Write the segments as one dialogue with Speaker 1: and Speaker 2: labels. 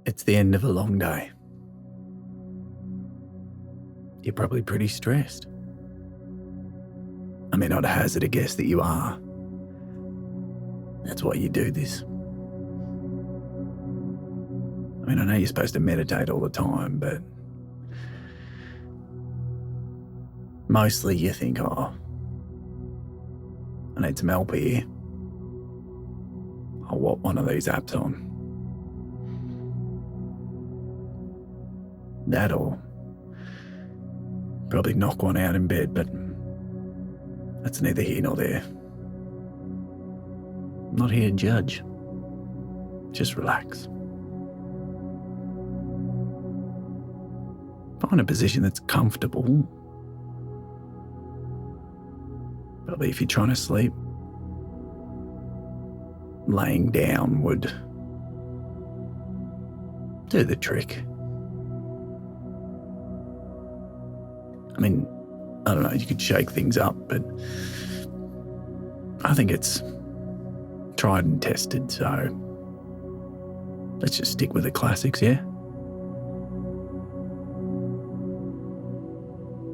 Speaker 1: It's the end of a long day. You're probably pretty stressed. I mean, I'd hazard a guess that you are. That's why you do this. I mean, I know you're supposed to meditate all the time, but mostly you think, oh, I need some help here. I'll whop one of these apps on. That or probably knock one out in bed, but that's neither here nor there. I'm not here to judge. Just relax. Find a position that's comfortable. Probably if you're trying to sleep, laying down would do the trick. I mean, I don't know, you could shake things up, but I think it's tried and tested, so let's just stick with the classics, yeah?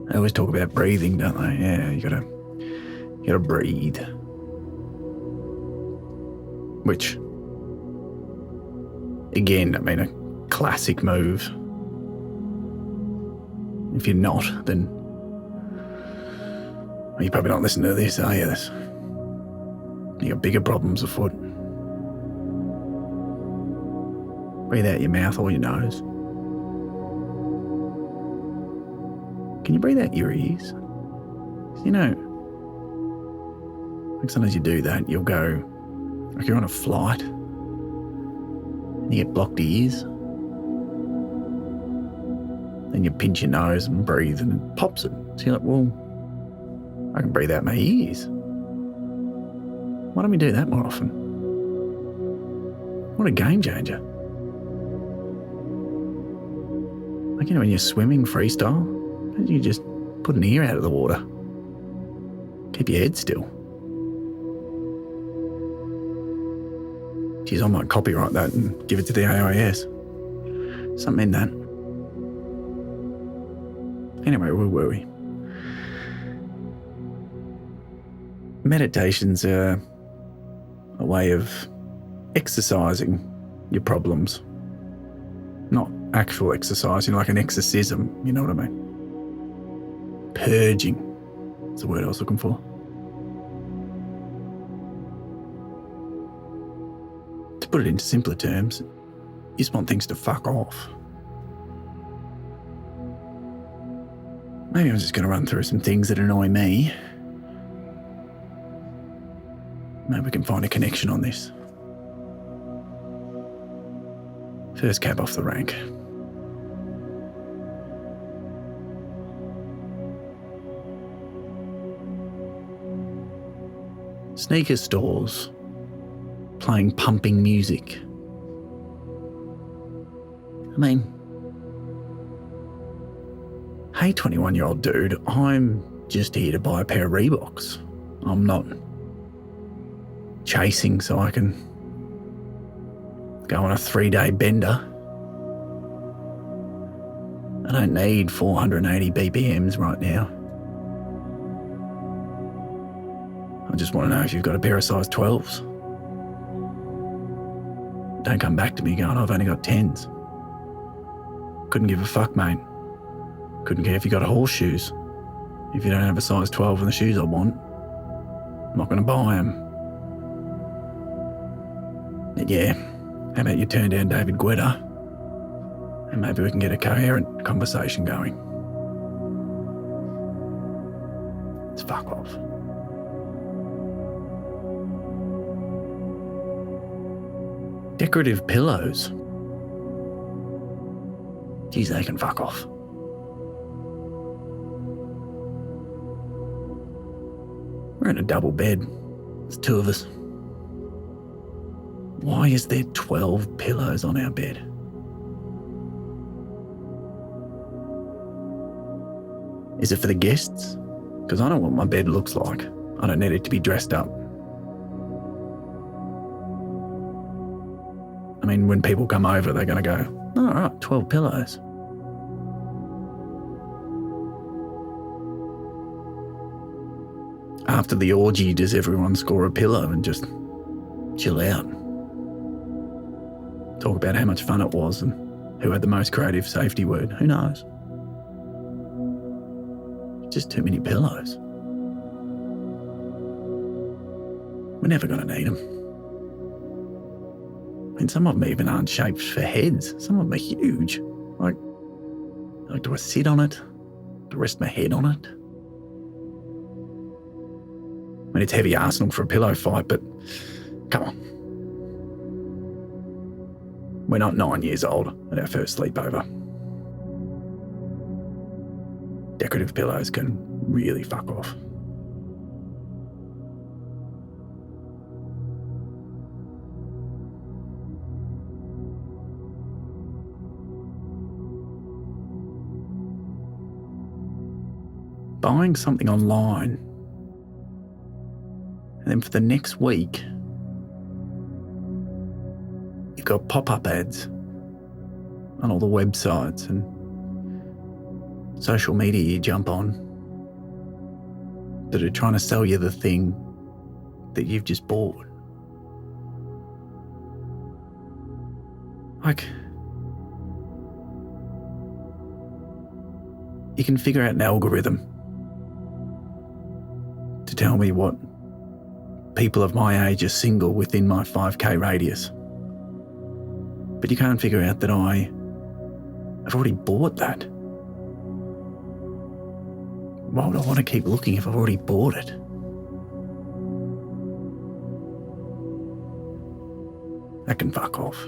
Speaker 1: They always talk about breathing, don't they? Yeah, you gotta breathe. Which, again, I mean, a classic move. If you're not, then well, you're probably not listening to this, are you? You got bigger problems afoot. Breathe out your mouth or your nose. Can you breathe out your ears? You know, like sometimes you do that, you'll go, like you're on a flight, and you get blocked ears. Then you pinch your nose and breathe and it pops it. So you're like, well, I can breathe out my ears. Why don't we do that more often? What a game changer. Like, you know, when you're swimming freestyle, you just put an ear out of the water. Keep your head still. Geez, I might copyright that and give it to the AIS. Something in that. Anyway, where were we? Meditation's a way of exercising your problems. Not actual exercise, like an exorcism, you know what I mean? Purging is the word I was looking for. To put it into simpler terms, you just want things to fuck off. Maybe I'm just going to run through some things that annoy me. Maybe we can find a connection on this. First cab off the rank. Sneaker stores playing pumping music. I mean, hey 21-year-old dude, I'm just here to buy a pair of Reeboks. I'm not chasing so I can go on a 3-day bender. I don't need 480 BPMs right now. I just want to know if you've got a pair of size 12s. Don't come back to me going, I've only got 10s. Couldn't give a fuck, mate. Couldn't care if you got horseshoes. If you don't have a size 12 in the shoes I want, I'm not going to buy them. But yeah, how about you turn down David Guetta and maybe we can get a coherent conversation going. It's fuck off. Decorative pillows. Geez, they can fuck off. We're in a double bed. There's 2 of us. Why is there 12 pillows on our bed? Is it for the guests? Because I know what my bed looks like. I don't need it to be dressed up. I mean, when people come over, they're going to go, All right, 12 pillows. After the orgy, does everyone score a pillow and just chill out? Talk about how much fun it was and who had the most creative safety word. Who knows? Just too many pillows. We're never going to need them. And some of them even aren't shaped for heads. Some of them are huge. Like, do I sit on it? Do I rest my head on it? I mean, it's heavy arsenal for a pillow fight, but come on. We're not 9 years old at our first sleepover. Decorative pillows can really fuck off. Buying something online, and then for the next week, you've got pop-up ads on all the websites and social media you jump on that are trying to sell you the thing that you've just bought. Like, you can figure out an algorithm to tell me what people of my age are single within my 5k radius. But you can't figure out that I've already bought that. Why would I want to keep looking if I've already bought it? That can fuck off.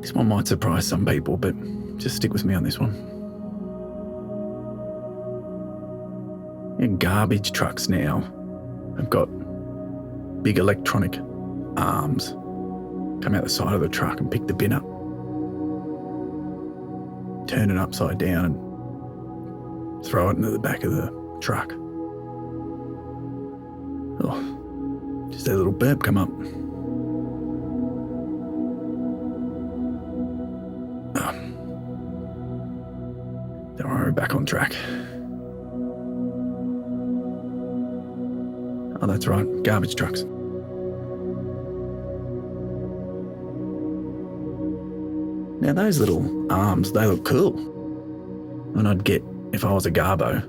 Speaker 1: This one might surprise some people, but just stick with me on this one. Garbage trucks now have got big electronic arms come out the side of the truck and pick the bin up, turn it upside down and throw it into the back of the truck. Oh, just a little burp come up. Don't worry, we're back on track. Oh, that's right, garbage trucks. Now those little arms, they look cool. And if I was a garbo,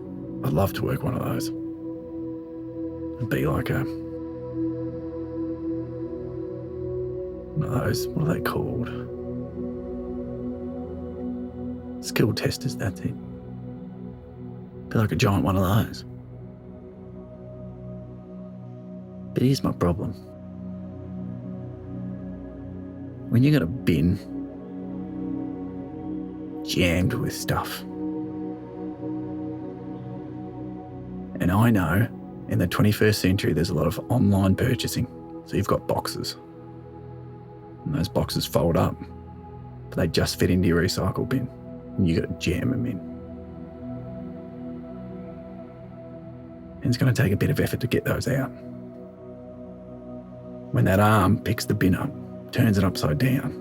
Speaker 1: I'd love to work one of those. It'd be like one of those, what are they called? Skill testers, that's it. Be like a giant one of those. But here's my problem. When you got a bin jammed with stuff, and I know in the 21st century there's a lot of online purchasing, so you've got boxes, and those boxes fold up, but they just fit into your recycle bin, and you got to jam them in. And it's going to take a bit of effort to get those out. When that arm picks the bin up, turns it upside down,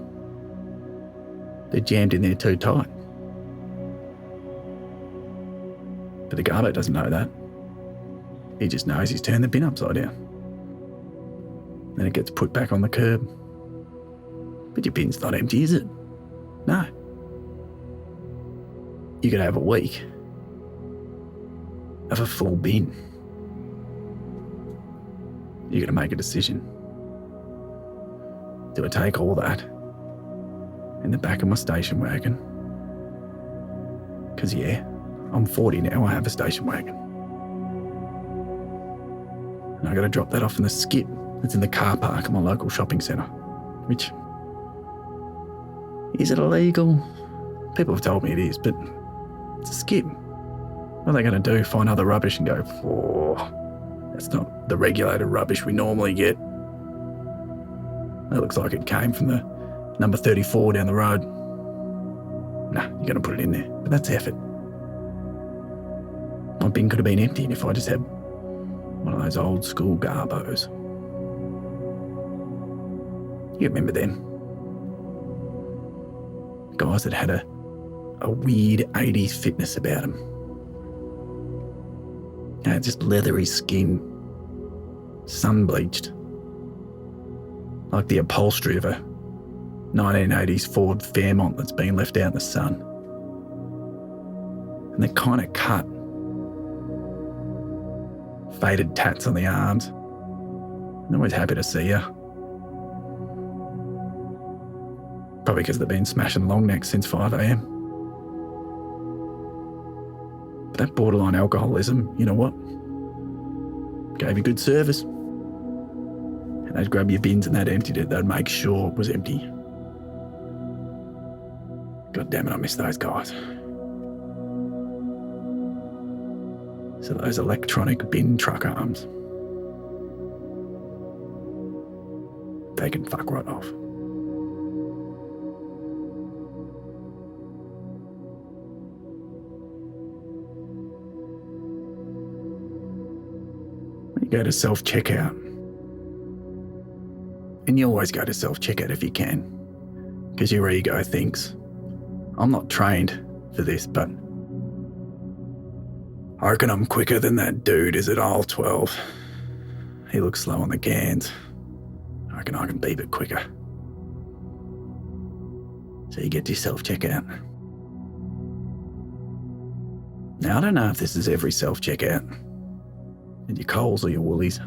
Speaker 1: they're jammed in there too tight. But the garbo doesn't know that. He just knows he's turned the bin upside down. Then it gets put back on the curb. But your bin's not empty, is it? No. You could have a week of a full bin. You got to make a decision. Do I take all that in the back of my station wagon? Because yeah, I'm 40 now, I have a station wagon. And I got to drop that off in the skip that's in the car park at my local shopping centre. Which, is it illegal? People have told me it is, but it's a skip. What are they going to do? Find other rubbish and go, oh, that's not the regulated rubbish we normally get. That looks like it came from the number 34 down the road. Nah, you're going to put it in there. But that's effort. My bin could have been emptied if I just had One of those old school garbos. You remember them? Guys that had a weird 80s fitness about them. Just leathery skin, sun-bleached. Like the upholstery of a 1980s Ford Fairmont that's been left out in the sun. And they're kind of cut. Faded tats on the arms. I'm always happy to see you. Probably because they've been smashing long necks since 5 a.m. But that borderline alcoholism, you know what? Gave you good service. And they'd grab your bins and they'd emptied it. They'd make sure it was empty. God damn it, I miss those guys. So those electronic bin truck arms, they can fuck right off. When you go to self-checkout, and you always go to self-checkout if you can, because your ego thinks, I'm not trained for this, but I reckon I'm quicker than that dude is at aisle 12. He looks slow on the cans. I reckon I can be a bit quicker. So you get to your self-checkout. Now, I don't know if this is every self-checkout at your Coles or your Woolies.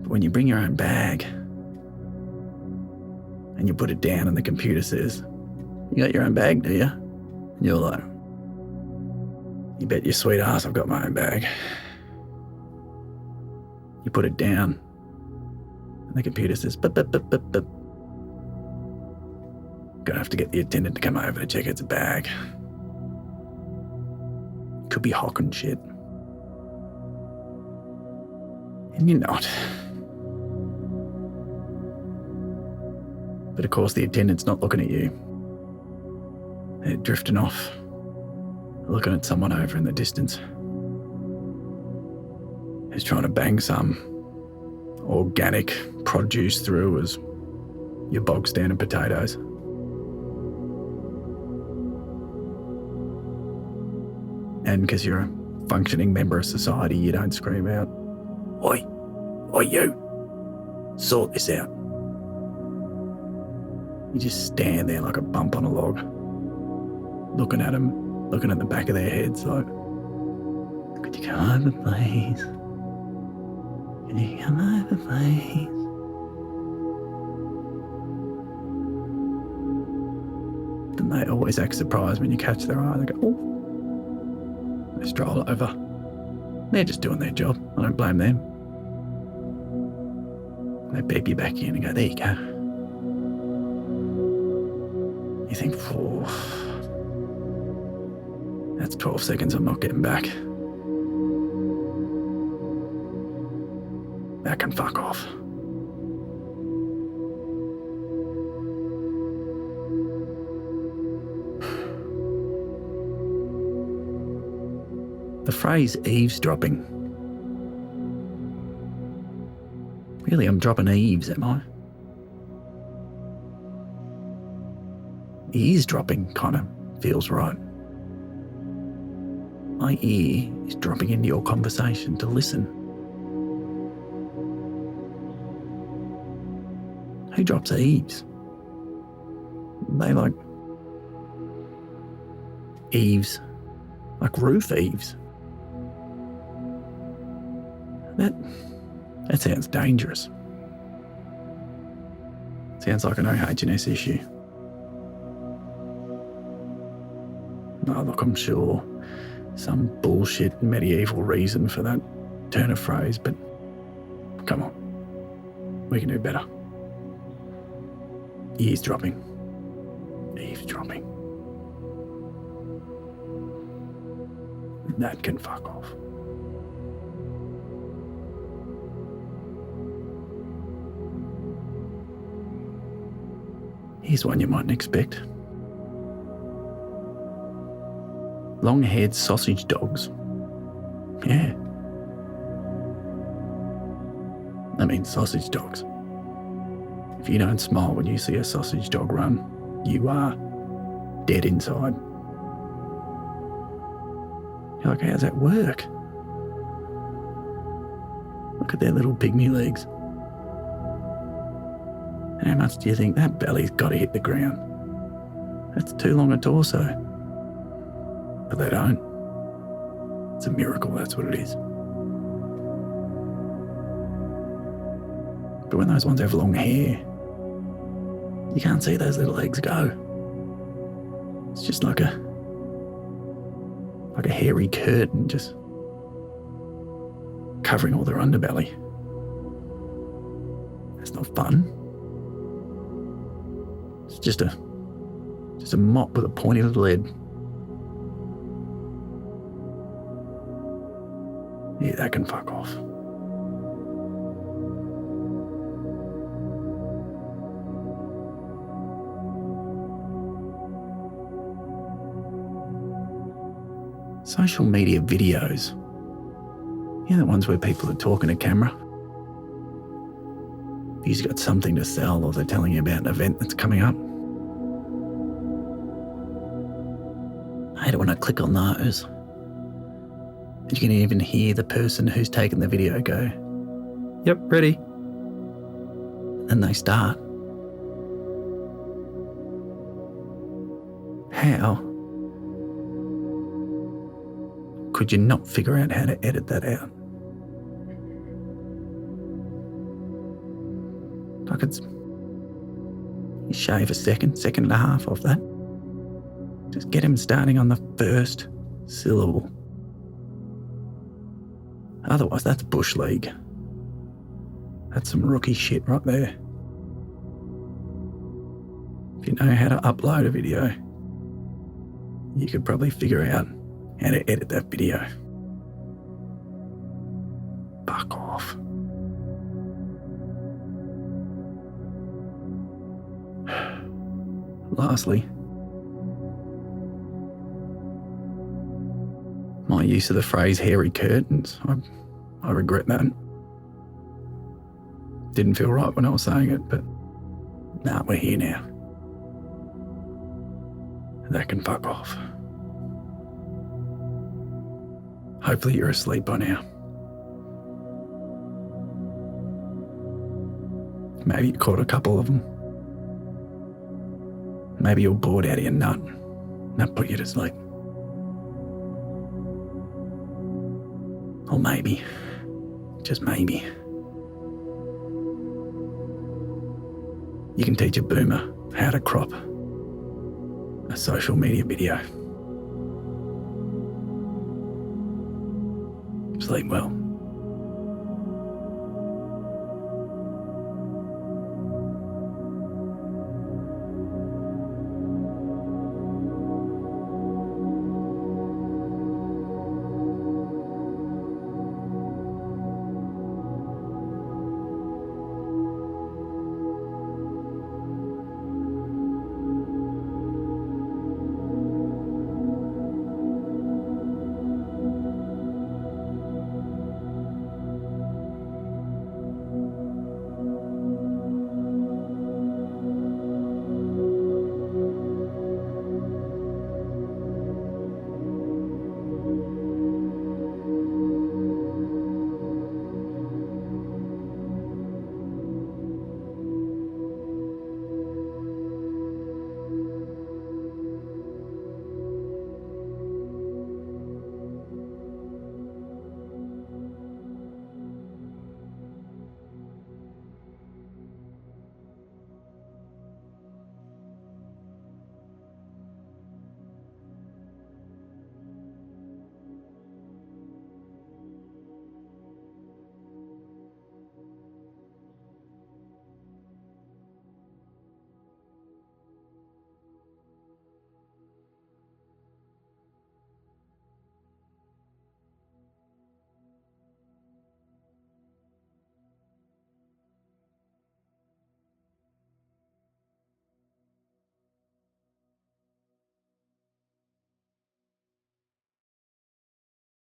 Speaker 1: But when you bring your own bag and you put it down and the computer says, you got your own bag, do you? And you're like, you bet your sweet ass I've got my own bag. You put it down and the computer says, bup, bup, bup, bup, bup. Gonna have to get the attendant to come over to check it's a bag. Could be hock and shit. And you're not. But of course the attendant's not looking at you. They're drifting off, looking at someone over in the distance who's trying to bang some organic produce through as your bog standard potatoes. And because you're a functioning member of society, you don't scream out, Oi, you, sort this out. You just stand there like a bump on a log, looking at them, looking at the back of their heads like, could you come over, please? Could you come over, please? Then they always act surprised when you catch their eye. They go, oh. They stroll over. They're just doing their job. I don't blame them. They beep you back in and go, there you go. You think, oh, that's 12 seconds I'm not getting back. That can fuck off. The phrase eavesdropping. Really, I'm dropping eaves, am I? Eavesdropping kind of feels right. My ear is dropping into your conversation to listen. Who drops eaves? They like eaves, like roof eaves. That sounds dangerous. Sounds like an OH&S issue. No, look, I'm sure some bullshit medieval reason for that turn of phrase, but come on, we can do better. Eavesdropping. Eavesdropping. That can fuck off. Here's one you mightn't expect. Long-haired sausage dogs. Yeah, I mean sausage dogs. If you don't smile when you see a sausage dog run, you are dead inside. You're like, how's that work? Look at their little pygmy legs. How much do you think that belly's got to hit the ground? That's too long a torso. But they don't. It's a miracle, that's what it is. But when those ones have long hair, you can't see those little legs go. It's just like a hairy curtain just covering all their underbelly. That's not fun. It's just a mop with a pointy little head. Yeah, that can fuck off. Social media videos. You know, the ones where people are talking to camera. You've got something to sell or they're telling you about an event that's coming up. I hate it when I click on those. And you can even hear the person who's taken the video go, "Yep, ready." And they start. How could you not figure out how to edit that out? Like you shave a second and a half off that. Just get him starting on the first syllable. Otherwise, that's bush league. That's some rookie shit right there. If you know how to upload a video, you could probably figure out how to edit that video. Fuck off. Lastly, my use of the phrase hairy curtains, I regret that. Didn't feel right when I was saying it, but nah, we're here now. That can fuck off. Hopefully you're asleep by now. Maybe you caught a couple of them. Maybe you're bored out of your nut. That put you to sleep. Or maybe, just maybe, you can teach a boomer how to crop a social media video. Sleep well.